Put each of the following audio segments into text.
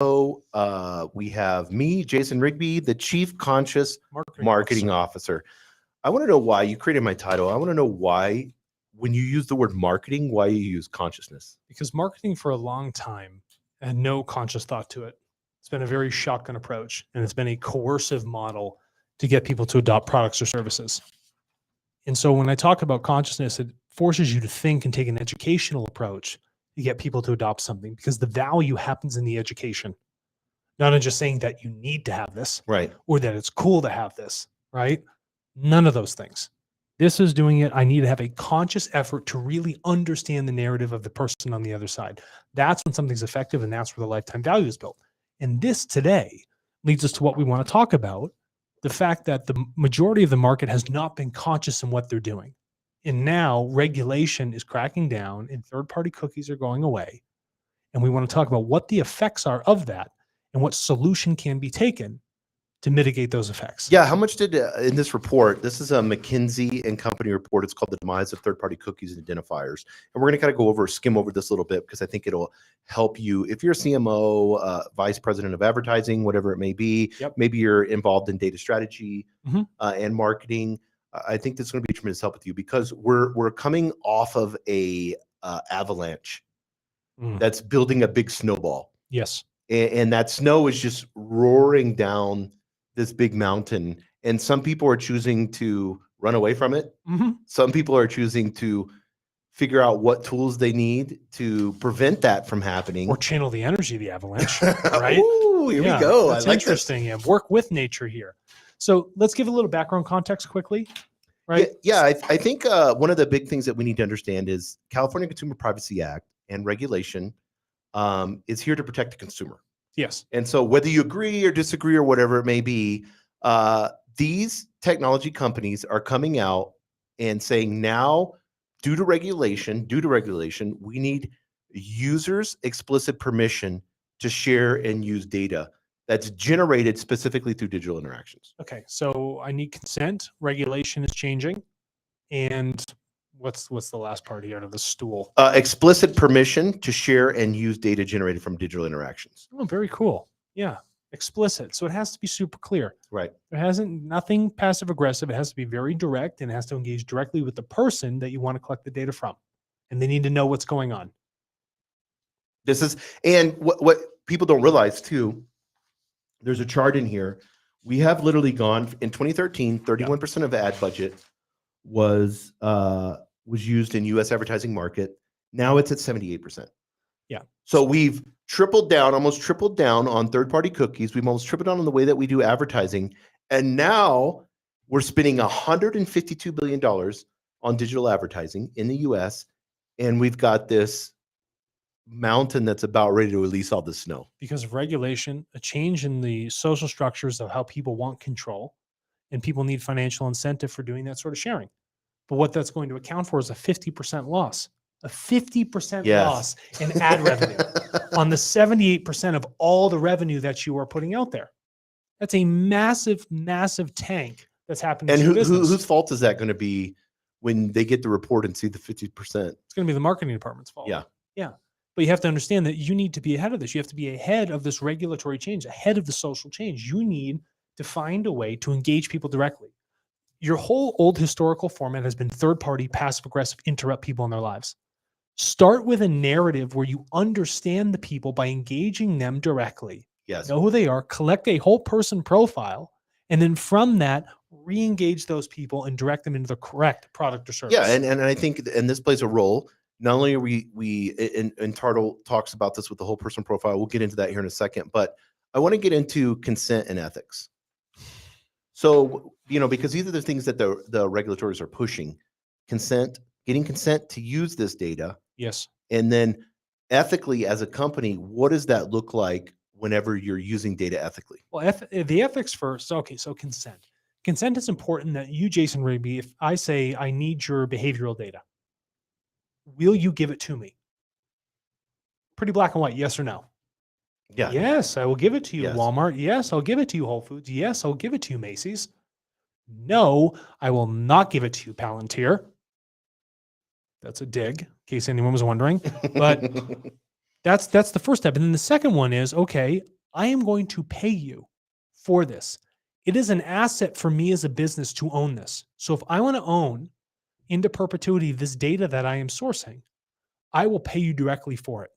We have me, Jason Rigby, the Chief Conscious Marketing Marketing Officer. I want to know why you created my title. I want to know why, when you use the word marketing, why you use consciousness. Because marketing for a long time had no conscious thought to it. It's been a very shotgun approach, and it's been a coercive model to get people to adopt products or services. And so when I talk about consciousness, it forces you to think and take an educational approach to get people to adopt something, because the value happens in the education, not in just saying that you need to have this, Right. or that it's cool to have this, right? None of those things. This is doing it. I need to have a conscious effort to really understand the narrative of the person on the other side. That's when something's effective, and that's where the lifetime value is built. And this today leads us to what we want to talk about, the fact that the majority of the market has not been conscious in what they're doing. And now regulation is cracking down and third-party cookies are going away. And we want to talk about what the effects are of that and what solution can be taken to mitigate those effects. Yeah. How much did in this report? This is a McKinsey and Company report. It's called "The Demise of Third-Party Cookies and Identifiers," and we're going to kind of skim over this a little bit, because I think it'll help you if you're a CMO, vice president of advertising, whatever it may be. Yep. Maybe you're involved in data strategy and marketing. I think this is going to be a tremendous help with you, because we're coming off of a avalanche that's building a big snowball. Yes. And that snow is just roaring down this big mountain, and some people are choosing to run away from it. Some people are choosing to figure out what tools they need to prevent that from happening, or channel the energy of the avalanche. Right? Ooh, here we go. That's I like interesting. Yeah, work with nature here. So let's give a little background context quickly. Right? Yeah. I think one of the big things that we need to understand is California Consumer Privacy Act and regulation is here to protect the consumer. Yes. And so whether you agree or disagree or whatever it may be, these technology companies are coming out and saying now, due to regulation, we need users' explicit permission to share and use data that's generated specifically through digital interactions. Okay. So I need consent. Regulation is changing. And what's the last part here of the stool? Explicit permission to share and use data generated from digital interactions. Oh, very cool. Yeah. Explicit. So it has to be super clear. Right. Nothing passive aggressive. It has to be very direct, and it has to engage directly with the person that you want to collect the data from. And they need to know what's going on. And what people don't realize too, there's a chart in here. We have literally gone in 2013, 31% of ad budget was used in US advertising market. Now it's at 78%. Yeah. So we've almost tripled down on third-party cookies. We've almost tripled down on the way that we do advertising. And now we're spending $152 billion on digital advertising in the US. And we've got this mountain that's about ready to release all the snow. Because of regulation, a change in the social structures of how people want control, and people need financial incentive for doing that sort of sharing. But what that's going to account for is a 50% loss. A 50% loss in ad revenue on the 78% of all the revenue that you are putting out there. That's a massive, massive tank that's happening. And whose fault is that going to be when they get the report and see the 50%? It's going to be the marketing department's fault. Yeah. Yeah. But you have to understand that you need to be ahead of this. You have to be ahead of this regulatory change, ahead of the social change. You need to find a way to engage people directly. Your whole old historical format has been third-party, passive-aggressive, interrupt people in their lives. Start with a narrative where you understand the people by engaging them directly. Yes. Know who they are, collect a whole person profile, and then from that, re-engage those people and direct them into the correct product or service. Yeah, and I think, and this plays a role. Not only are we and TARTLE talks about this with the whole person profile. We'll get into that here in a second, but I want to get into consent and ethics. So, because these are the things that the regulators are pushing: consent, getting consent to use this data. Yes. And then ethically, as a company, what does that look like whenever you're using data ethically? Well, the ethics first. Okay, so consent. Consent is important that you, Jason Rigby, if I say I need your behavioral data, will you give it to me? Pretty black and white, yes or no? Yeah. Yes, I will give it to you, Yes. Walmart. Yes, I'll give it to you, Whole Foods. Yes, I'll give it to you, Macy's. No, I will not give it to you, Palantir. That's a dig, in case anyone was wondering. But That's the first step. And then the second one is, okay, I am going to pay you for this. It is an asset for me as a business to own this. So if I want to own into perpetuity this data that I am sourcing, I will pay you directly for it.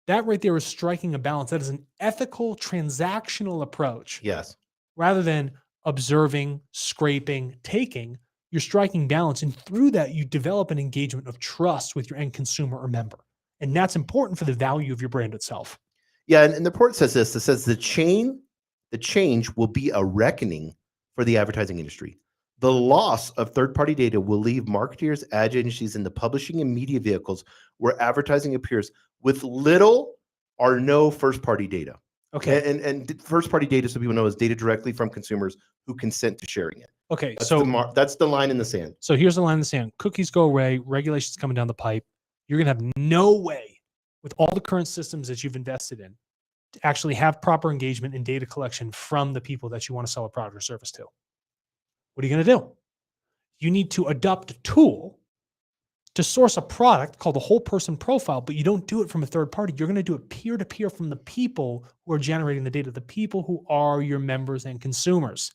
That right there is striking a balance. That is an ethical transactional approach Yes. rather than observing, scraping, taking. You're striking balance. And through that, you develop an engagement of trust with your end consumer or member. And that's important for the value of your brand itself. Yeah, and the report says this. It says the change will be a reckoning for the advertising industry. The loss of third-party data will leave marketers, ad agencies, and the publishing and media vehicles where advertising appears with little or no first-party data. Okay. And first-party data, so people know, is data directly from consumers who consent to sharing it. Okay. That's the line in the sand. So here's the line in the sand. Cookies go away. Regulations coming down the pipe. You're going to have no way with all the current systems that you've invested in to actually have proper engagement and data collection from the people that you want to sell a product or service to. What are you going to do? You need to adopt a tool to source a product called a whole person profile, but you don't do it from a third party. You're going to do it peer to peer from the people who are generating the data, the people who are your members and consumers.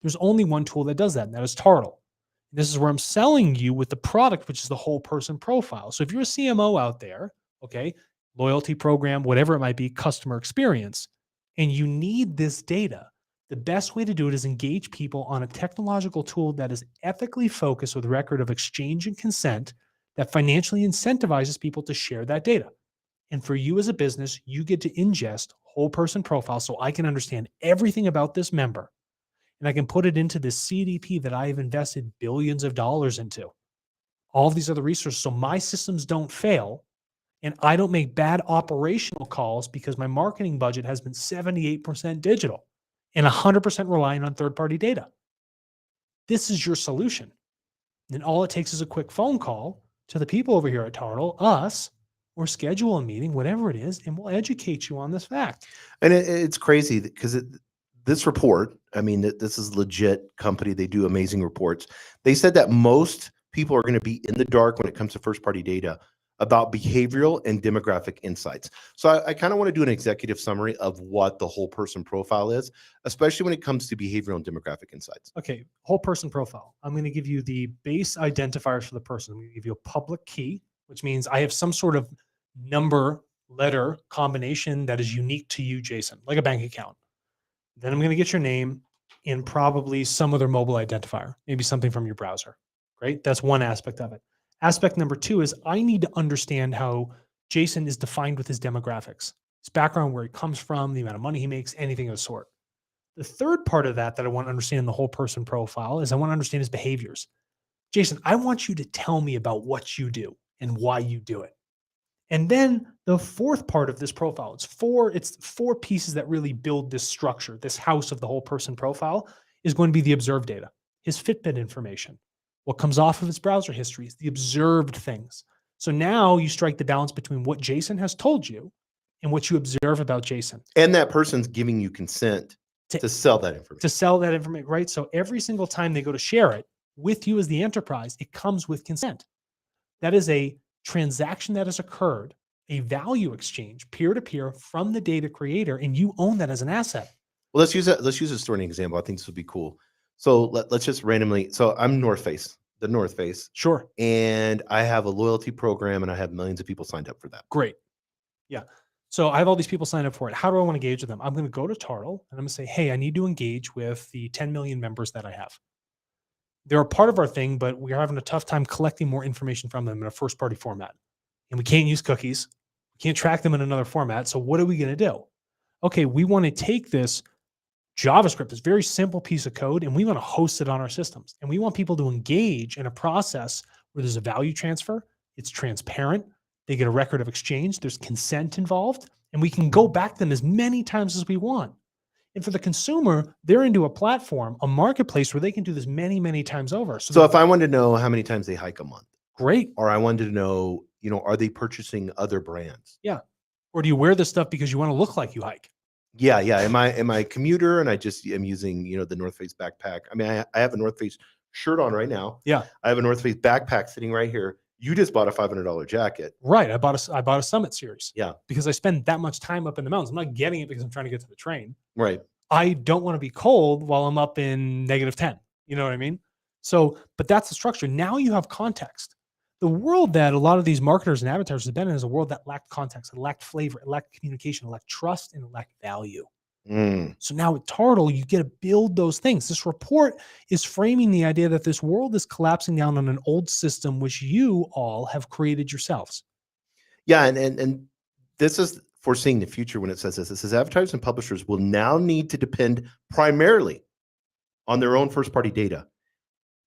There's only one tool that does that, and that is TARTLE. This is where I'm selling you with the product, which is the whole person profile. So if you're a CMO out there, okay, loyalty program, whatever it might be, customer experience, and you need this data, the best way to do it is engage people on a technological tool that is ethically focused with record of exchange and consent that financially incentivizes people to share that data. And for you as a business, you get to ingest whole person profile so I can understand everything about this member. And I can put it into this CDP that I have invested billions of dollars into. All of these other resources, so my systems don't fail and I don't make bad operational calls because my marketing budget has been 78% digital and 100% relying on third-party data. This is your solution. And all it takes is a quick phone call to the people over here at TARTLE, us, or schedule a meeting, whatever it is, and we'll educate you on this fact. And it's crazy because this report, I mean, this is a legit company. They do amazing reports. They said that most people are going to be in the dark when it comes to first-party data about behavioral and demographic insights. So I kind of want to do an executive summary of what the whole person profile is, especially when it comes to behavioral and demographic insights. Okay, whole person profile. I'm going to give you the base identifiers for the person. I'm going to give you a public key, which means I have some sort of number, letter combination that is unique to you, Jason, like a bank account. Then I'm going to get your name and probably some other mobile identifier, maybe something from your browser. Great. That's one aspect of it. Aspect number two is I need to understand how Jason is defined with his demographics, his background, where he comes from, the amount of money he makes, anything of the sort. The third part of that I want to understand in the whole person profile is I want to understand his behaviors. Jason, I want you to tell me about what you do and why you do it. And then the fourth part of this profile, it's four pieces that really build this structure, this house of the whole person profile, is going to be the observed data, his Fitbit information, what comes off of his browser histories, the observed things. So now you strike the balance between what Jason has told you and what you observe about Jason. And that person's giving you consent to sell that information. To sell that information, right? So every single time they go to share it with you as the enterprise, it comes with consent. That is a transaction that has occurred, a value exchange peer-to-peer from the data creator, and you own that as an asset. Well, let's use a story example. I think this would be cool. So let's just randomly. So I'm the North Face. Sure. And I have a loyalty program and I have millions of people signed up for that. Great. Yeah. So I have all these people signed up for it. How do I want to engage with them? I'm going to go to TARTLE and I'm going to say, hey, I need to engage with the 10 million members that I have. They're a part of our thing, but we're having a tough time collecting more information from them in a first party format. And we can't use cookies. We can't track them in another format. So what are we going to do? Okay, we want to take this JavaScript, this very simple piece of code, and we want to host it on our systems. And we want people to engage in a process where there's a value transfer. It's transparent. They get a record of exchange. There's consent involved. And we can go back to them as many times as we want. And for the consumer, they're into a platform, a marketplace where they can do this many, many times over. So if I wanted to know how many times they hike a month, great. Or I wanted to know, are they purchasing other brands? Yeah. Or do you wear this stuff because you want to look like you hike? Yeah. Am I a commuter and I just am using, the North Face backpack? I mean, I have a North Face shirt on right now. Yeah. I have a North Face backpack sitting right here. You just bought a $500 jacket. Right. I bought a Summit series. Yeah. Because I spend that much time up in the mountains. I'm not getting it because I'm trying to get to the train. Right. I don't want to be cold while I'm up in -10. You know what I mean? So, but that's the structure. Now you have context. The world that a lot of these marketers and advertisers have been in is a world that lacked context, it lacked flavor, it lacked communication, it lacked trust, and it lacked value. So now with TARTLE, you get to build those things. This report is framing the idea that this world is collapsing down on an old system which you all have created yourselves. Yeah, and this is foreseeing the future when it says this. It says advertisers and publishers will now need to depend primarily on their own first-party data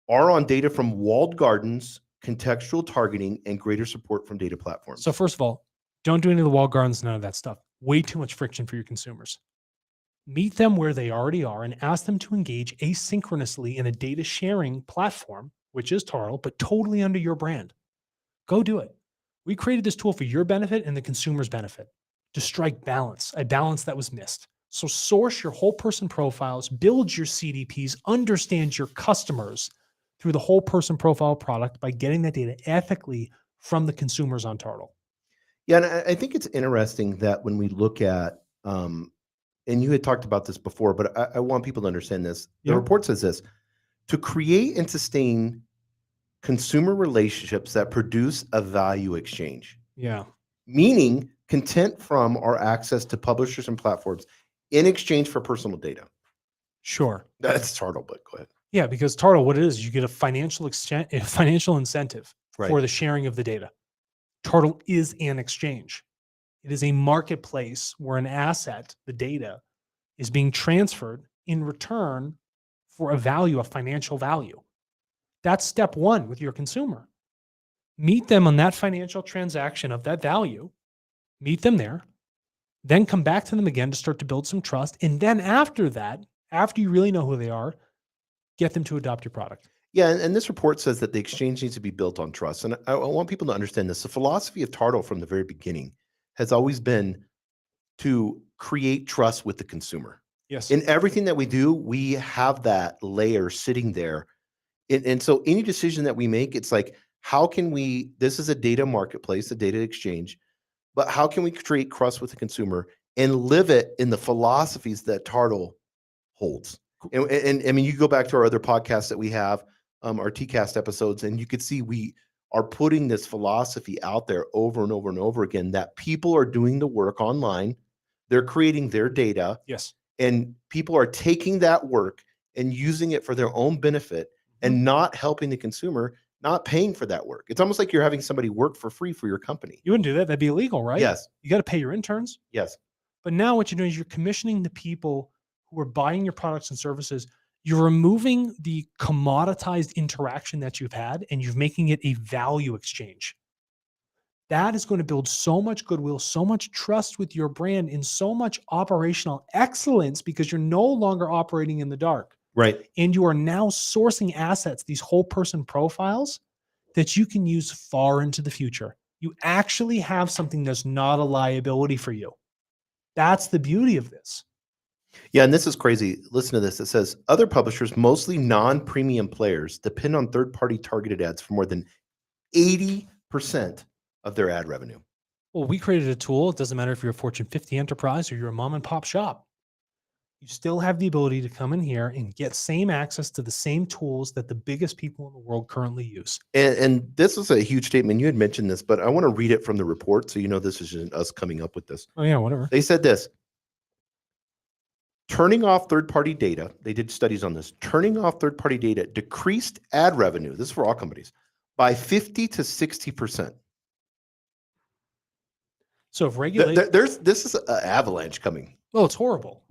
or on data from walled gardens, contextual targeting, and greater support from data platforms. So first of all, don't do any of the walled gardens, none of that stuff. Way too much friction for your consumers. Meet them where they already are and ask them to engage asynchronously in a data sharing platform, which is TARTLE, but totally under your brand. Go do it. We created this tool for your benefit and the consumer's benefit to strike balance, a balance that was missed. So source your whole person profiles, build your CDPs, understand your customers through the whole person profile product by getting that data ethically from the consumers on TARTLE. Yeah, and I think it's interesting that when we look at, and you had talked about this before, but I want people to understand this. The Yeah. report says this: to create and sustain consumer relationships that produce a value exchange, Yeah. meaning content from or access to publishers and platforms in exchange for personal data. Sure. That's TARTLE, but go ahead. Yeah, because TARTLE, what it is, you get a financial incentive Right. for the sharing of the data. TARTLE is an exchange. It is a marketplace where an asset, the data, is being transferred in return for a value, a financial value. That's step one with your consumer. Meet them on that financial transaction of that value, meet them there, then come back to them again to start to build some trust. And then after that, after you really know who they are, get them to adopt your product. Yeah, and this report says that the exchange needs to be built on trust. And I want people to understand this. The philosophy of TARTLE from the very beginning has always been to create trust with the consumer. Yes. In everything that we do, we have that layer sitting there. And so any decision that we make, it's like, how can we, this is a data marketplace, a data exchange, but how can we create trust with the consumer and live it in the philosophies that TARTLE holds? And I mean, you go back to our other podcasts that we have, our TCAST episodes, and you could see we are putting this philosophy out there over and over and over again, that people are doing the work online. They're creating their data. Yes. And people are taking that work and using it for their own benefit and not helping the consumer, not paying for that work. It's almost like you're having somebody work for free for your company. You wouldn't do that. That'd be illegal, right? Yes. You got to pay your interns. Yes. But now what you're doing is you're commissioning the people who are buying your products and services. You're removing the commoditized interaction that you've had and you're making it a value exchange. That is going to build so much goodwill, so much trust with your brand, and so much operational excellence because you're no longer operating in the dark. Right. And you are now sourcing assets, these whole person profiles that you can use far into the future. You actually have something that's not a liability for you. That's the beauty of this. Yeah, and this is crazy. Listen to this. It says other publishers, mostly non-premium players, depend on third-party targeted ads for more than 80% of their ad revenue. Well, we created a tool. It doesn't matter if you're a Fortune 50 enterprise or you're a mom and pop shop. You still have the ability to come in here and get same access to the same tools that the biggest people in the world currently use. And this is a huge statement. You had mentioned this, but I want to read it from the report so you know this isn't us coming up with this. Oh, yeah, whatever. They said this: turning off third-party data, they did studies on this, turning off third-party data decreased ad revenue, this is for all companies, by 50 to 60%. So if regulation, this is an avalanche coming. oh, it's horrible.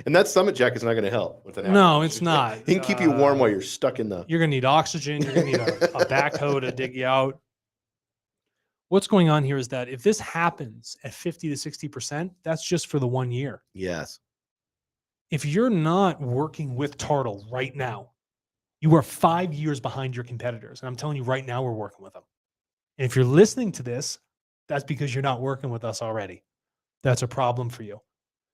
And that Summit jacket is not going to help with an avalanche. No, it's not. It can keep you warm while you're stuck in the... You're going to need oxygen. You're going to need a backhoe to dig you out. What's going on here is that if this happens at 50 to 60%, that's just for the 1 year. Yes. If you're not working with TARTLE right now, you are 5 years behind your competitors. And I'm telling you right now, we're working with them. And if you're listening to this, that's because you're not working with us already. That's a problem for you.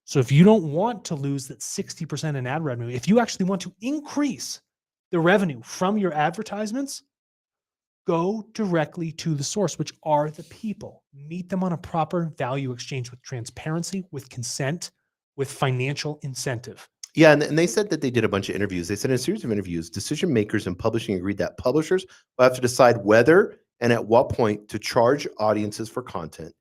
So if you don't want to lose that 60% in ad revenue, if you actually want to increase the revenue from your advertisements, Go directly to the source, which are the people. Meet them on a proper value exchange with transparency, with consent, with financial incentive. Yeah, and they said that they did a bunch of interviews. They said in a series of interviews, decision makers in publishing agreed that publishers will have to decide whether and at what point to charge audiences for content,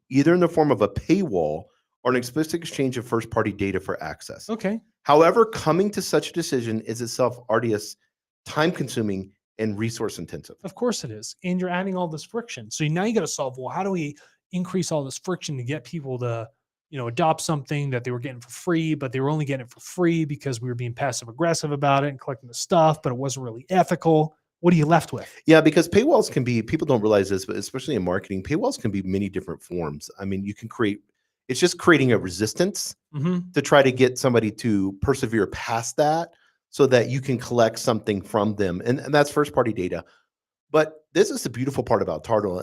either in the form of a paywall or an explicit exchange of first-party data for access. Okay. However, coming to such a decision is itself arduous, time-consuming, and resource-intensive. Of course it is. And you're adding all this friction. So now you got to solve, well, how do we increase all this friction to get people to, adopt something that they were getting for free, but they were only getting it for free because we were being passive aggressive about it and collecting the stuff, but it wasn't really ethical. What are you left with? Yeah, because paywalls can be, people don't realize this, but especially in marketing, paywalls can be many different forms. I mean, you can create, it's just creating a resistance to try to get somebody to persevere past that so that you can collect something from them. And that's first party data. But this is the beautiful part about TARTLE.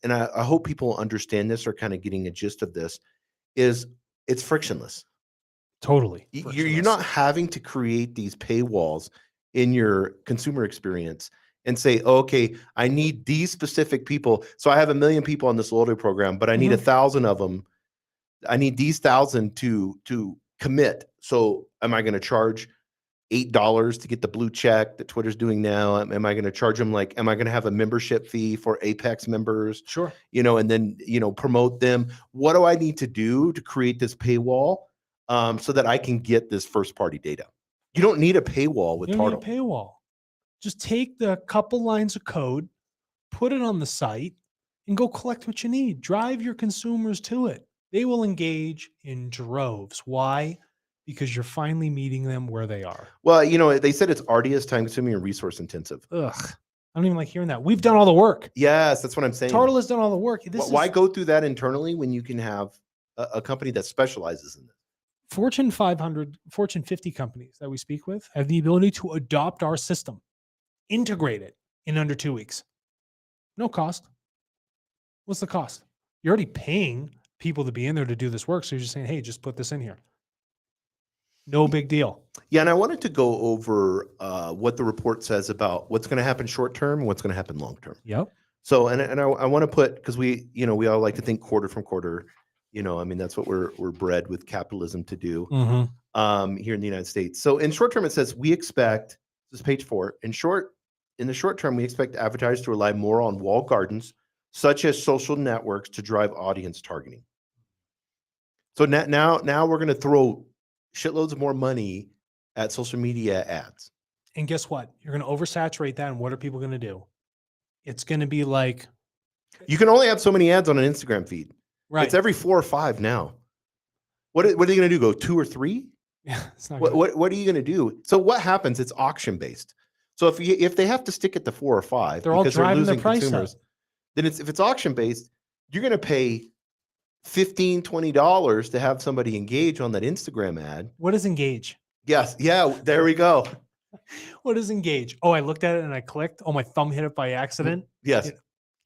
And I hope people understand this or kind of getting a gist of this is it's frictionless. Totally. You're not having to create these paywalls in your consumer experience and say, oh, okay, I need these specific people. So I have 1 million people on this loyalty program, but I need 1,000 of them. I need these 1,000 to commit. So am I going to charge $8 to get the blue check that Twitter's doing now? Am I going to charge them am I going to have a membership fee for Apex members? Sure. And then, promote them. What do I need to do to create this paywall so that I can get this first party data? You don't need a paywall with You don't need TARTLE. a paywall. Just take the couple lines of code, put it on the site, and go collect what you need. Drive your consumers to it. They will engage in droves. Why? Because you're finally meeting them where they are. Well, they said it's arduous, time consuming, and resource intensive. Ugh. I don't even like hearing that. We've done all the work. Yes, that's what I'm saying. TARTLE has done all the work. Why go through that internally when you can have a company that specializes in this? Fortune 500, Fortune 50 companies that we speak with have the ability to adopt our system, integrate it in under 2 weeks. No cost. What's the cost? You're already paying people to be in there to do this work. So you're just saying, hey, just put this in here. No big deal. Yeah, and I wanted to go over what the report says about what's going to happen short term and what's going to happen long term. Yep. So, and I want to put, because we all like to think quarter from quarter. That's what we're bred with capitalism to do here in the United States. So in short term, it says we expect, this is page 4, in the short term, we expect advertisers to rely more on walled gardens, such as social networks, to drive audience targeting. So now we're going to throw shitloads of more money at social media ads. And guess what? You're going to oversaturate that. And what are people going to do? It's going to be like, you can only have so many ads on an Instagram feed. right. It's every 4 or 5 now. What are you going to do? Go 2 or 3? Yeah, it's not what are you going to do? So what happens? It's auction based. So if they have to stick at the 4 or 5, they're all driving their price up. Then if it's auction based, you're going to pay $15, $20 to have somebody engage on that Instagram ad. What is engage? Yes. Yeah. There we go. What is engage? Oh, I looked at it and I clicked. Oh, my thumb hit it by accident. Yes.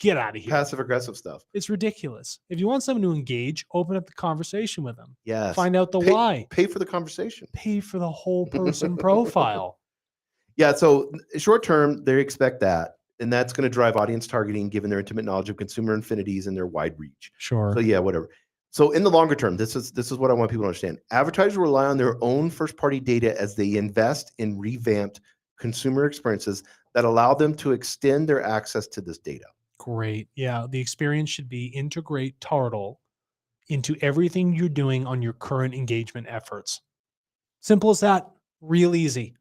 Get out of here. Passive aggressive stuff. It's ridiculous. If you want someone to engage, open up the conversation with them. Yes. Find out the why. Pay for the conversation. Pay for the whole person profile. Yeah. So short term, they expect that. And that's going to drive audience targeting, given their intimate knowledge of consumer affinities and their wide reach. Sure. So yeah, whatever. So in the longer term, this is what I want people to understand. Advertisers rely on their own first-party data as they invest in revamped consumer experiences that allow them to extend their access to this data. Great. Yeah. The experience should be integrate TARTLE into everything you're doing on your current engagement efforts. Simple as that. Real easy.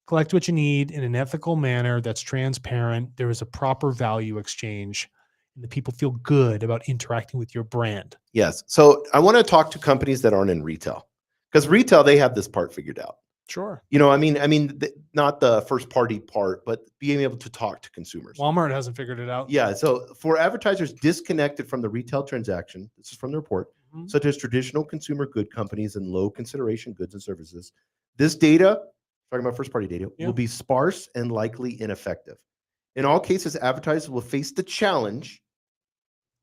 Collect what you need in an ethical manner that's transparent. There is a proper value exchange, and the people feel good about interacting with your brand. Yes. So I want to talk to companies that aren't in retail, because retail, they have this part figured out. Sure. Not the first party part, but being able to talk to consumers. Walmart hasn't figured it out. Yeah. So for advertisers disconnected from the retail transaction, this is from the report, such as traditional consumer good companies and low consideration goods and services, this data, talking about first party data, will be sparse and likely ineffective. In all cases, advertisers will face the challenge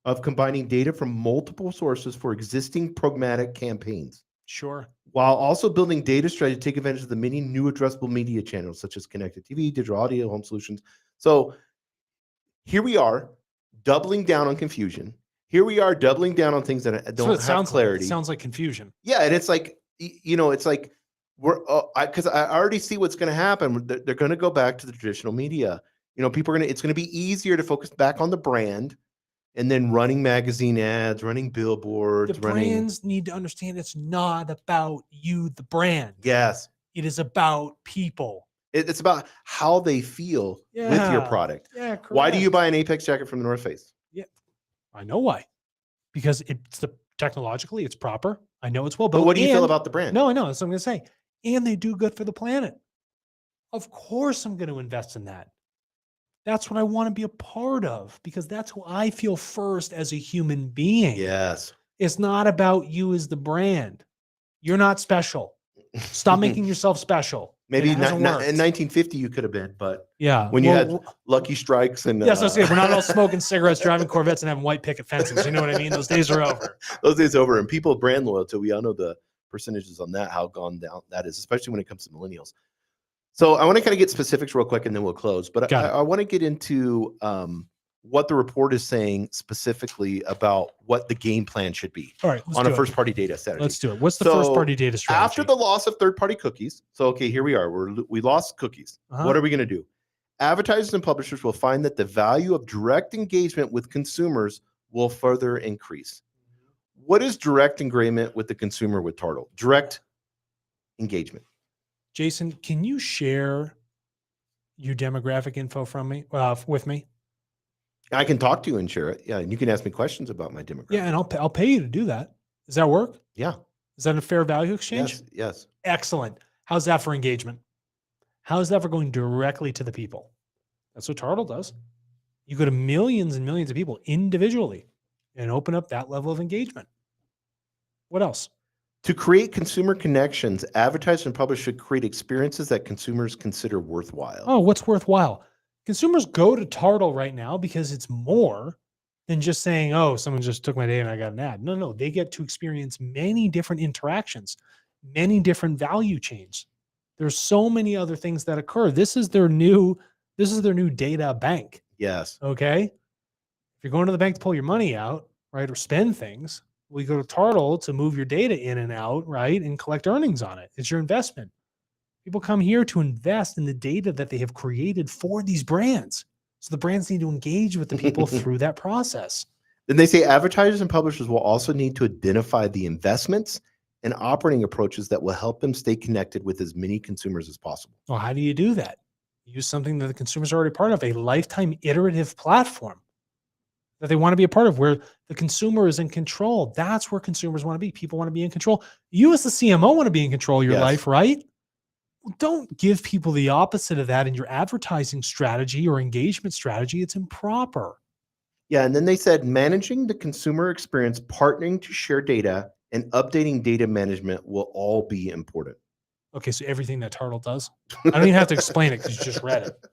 of combining data from multiple sources for existing programmatic campaigns. Sure. While also building data strategy to take advantage of the many new addressable media channels, such as connected TV, digital audio, home solutions. So here we are doubling down on confusion. Here we are doubling down on things that That's what don't it have sounds clarity. like. It sounds like confusion. Yeah, and it's like, it's like we're because I already see what's going to happen. They're going to go back to the traditional media. People are going to. It's going to be easier to focus back on the brand, and then running magazine ads, running billboards, The running. brands need to understand it's not about you, the brand. Yes, It is about people. it's about how they feel with your Yeah. product. Yeah, correct. Why do you buy an Apex jacket from the North Face? Yeah, I know why. Because it's technologically it's proper. I know it's well But built. what do you feel and- about the brand? No, I know. That's what I'm going to say. And they do good for the planet. Of course, I'm going to invest in that. That's what I want to be a part of because that's who I feel first as a human being. Yes. It's not about you as the brand. You're not special. Stop making yourself special. Maybe It hasn't in worked. 1950 you could have been, but Yeah. when you had Lucky Strikes and yes, that's it. We're not all smoking cigarettes, driving Corvettes, and having white picket fences. You know what I mean? Those days are over. those days over. And people brand loyalty, we all know the percentages on that, how gone down that is, especially when it comes to millennials. So I want to kind of get specifics real quick and then we'll close. But I want to get into what the report is saying specifically about what the game plan should be. All right, on a first party data strategy. Let's do it. What's the first party data strategy? After the loss of third party cookies. So, okay, here we are. We lost cookies. What are we going to do? Advertisers and publishers will find that the value of direct engagement with consumers will further increase. What is direct engagement with the consumer with TARTLE? Direct engagement. Jason, can you share your demographic info with me? I can talk to you and share it. Yeah, and you can ask me questions about my demographic. Yeah, and I'll pay you to do that. Does that work? Yeah. Is that a fair value exchange? Yes. Yes. Excellent. How's that for engagement? How's that for going directly to the people? That's what TARTLE does. You go to millions and millions of people individually and open up that level of engagement. What else? To create consumer connections, advertisers and publishers should create experiences that consumers consider worthwhile. Oh, what's worthwhile? Consumers go to TARTLE right now because it's more than just saying, oh, someone just took my data and I got an ad. No, they get to experience many different interactions, many different value chains. There's so many other things that occur. This is their new data bank. Yes. Okay. If you're going to the bank to pull your money out, right, or spend things, we go to TARTLE to move your data in and out, right, and collect earnings on it. It's your investment. People come here to invest in the data that they have created for these brands. So the brands need to engage with the people through that process. Then they say advertisers and publishers will also need to identify the investments and operating approaches that will help them stay connected with as many consumers as possible. Well, how do you do that? Use something that the consumers are already part of, a lifetime iterative platform that they want to be a part of where the consumer is in control. That's where consumers want to be. People want to be in control. You as the CMO want to be in control of your life, right? Well, don't give people the opposite of that in your advertising strategy or engagement strategy. It's improper. Yeah. And then they said managing the consumer experience, partnering to share data, and updating data management will all be important. Okay. So everything that TARTLE does, I don't even have to explain it because you just read it.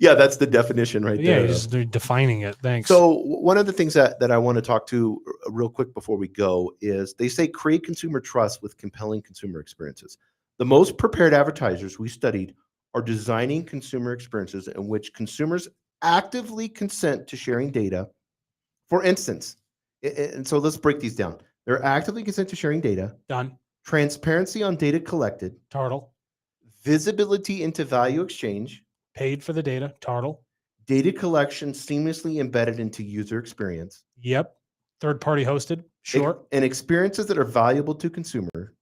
Yeah, that's the definition right there. Yeah, they're defining it. Thanks. So one of the things that I want to talk to real quick before we go is they say create consumer trust with compelling consumer experiences. The most prepared advertisers we studied are designing consumer experiences in which consumers actively consent to sharing data. For instance, and so let's break these down. They're actively consent to sharing data. Done. Transparency on data collected. TARTLE. Visibility into value exchange. Paid for the data. TARTLE. Data collection seamlessly embedded into user experience. Yep. Third party hosted. Sure. And experiences that are valuable to consumer.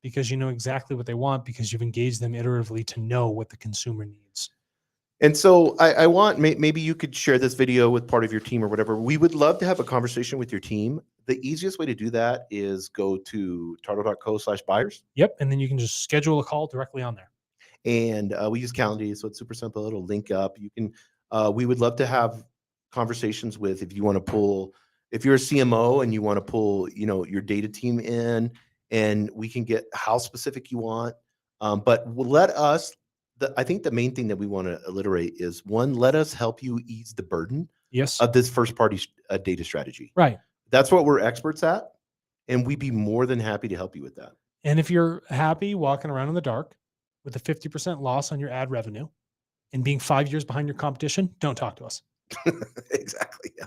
Because you know exactly what they want because you've engaged them iteratively to know what the consumer needs. And so I want, maybe you could share this video with part of your team or whatever. We would love to have a conversation with your team. The easiest way to do that is go to tartle.co/buyers. Yep. And then you can just schedule a call directly on there. And we use Calendly, so it's super simple. It'll link up. You can, we would love to have conversations with, if you want to pull, if you're a CMO and you want to pull, your data team in, and we can get how specific you want. But let us, I think the main thing that we want to alliterate is, one, let us help you ease the burden of this first party data strategy. Right. That's what we're experts at. And we'd be more than happy to help you with that. And if you're happy walking around in the dark with a 50% loss on your ad revenue and being 5 years behind your competition, don't talk to us. Exactly. Yeah.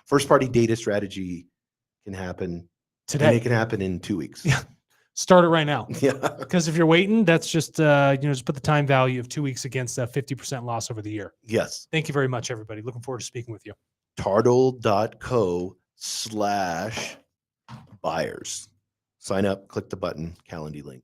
First party data strategy can happen, and today. it can happen in 2 weeks. Yeah. Start it right now. Yeah. Because if you're waiting, that's just just put the time value of 2 weeks against a 50% loss over the year. Yes. Thank you very much, everybody. Looking forward to speaking with you. TARTLE.co/buyers. Sign up, click the button, Calendly link.